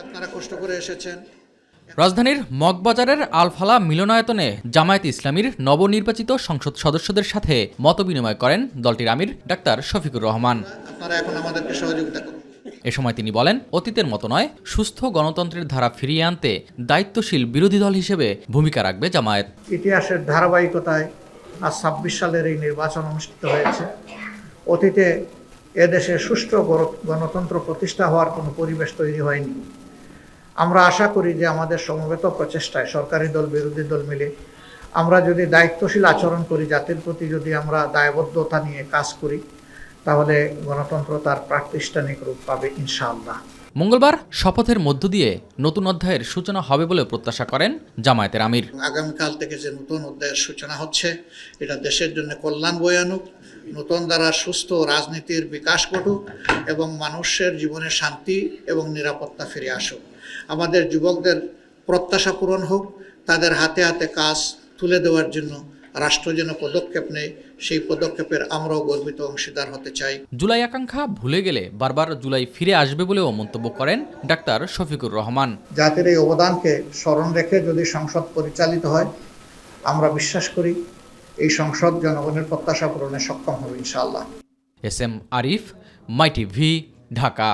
আপনারা কষ্ট করে এসেছেন। রাজধানীর মগবাজারের আলফালা মিলনায়তনে জামায়াতে ইসলামীর নবনির্বাচিত সংসদ সদস্যদের সাথে মতবিনিময় করেন দলটির আমির ডাক্তার শফিকুর রহমান। আপনারা এখন আমাদেরকে সহযোগিতা করুন। এ সময় তিনি বলেন, অতীতের মতো নয়, সুস্থ গণতন্ত্রের ধারা ফিরিয়ে আনতে দায়িত্বশীল বিরোধী দল হিসেবে ভূমিকা রাখবে জামায়াত। ইতিহাসের ধারাবাহিকতায় আজ ২৬ সালের এই নির্বাচন অনুষ্ঠিত হয়েছে। অতীতে এদেশে সুষ্ঠু গণতন্ত্র প্রতিষ্ঠা হওয়ার কোনো পরিবেশ তৈরি হয়নি। আমরা আশা করি যে আমাদের সমবেত প্রচেষ্টায় সরকারি দল বিরোধী দল মিলে আমরা যদি দায়িত্বশীল আচরণ করি, জাতির প্রতি যদি আমরা দায়বদ্ধতা নিয়ে কাজ করি, তাহলে গণতন্ত্র তার প্রাতিষ্ঠানিক রূপ পাবে ইনশাআল্লাহ। মঙ্গলবার শপথের মধ্য দিয়ে নতুন অধ্যায়ের সূচনা হবে বলে প্রত্যাশা করেন জামায়াতের আমির। আগামীকাল থেকে যে নতুন অধ্যায়ের সূচনা হচ্ছে, এটা দেশের জন্য কল্যাণ বয়ে আনুক, নতুন দ্বারা সুস্থ রাজনীতির বিকাশ ঘটুক এবং মানুষের জীবনে শান্তি এবং নিরাপত্তা ফিরে আসুক। আমাদের যুবকদের প্রত্যাশা পূরণ হোক, তাদের হাতে হাতে কাজ তুলে দেওয়ার জন্য রাষ্ট্র যেন পদক্ষেপ নেয়, সেই পদক্ষেপের আমরাও গর্বিত অংশীদার হতে চাই। জুলাই আকাঙ্ক্ষা ভুলে গেলে বারবার জুলাই ফিরে আসবে বলেও মন্তব্য করেন ডাক্তার শফিকুর রহমান। জাতির এই অবদানকে স্মরণ রেখে যদি সংসদ পরিচালিত হয়, আমরা বিশ্বাস করি এই সংসদ জনগণের প্রত্যাশা পূরণে সক্ষম হবে ইনশাআল্লাহ। এস এম আরিফ, মাই টিভি, ঢাকা।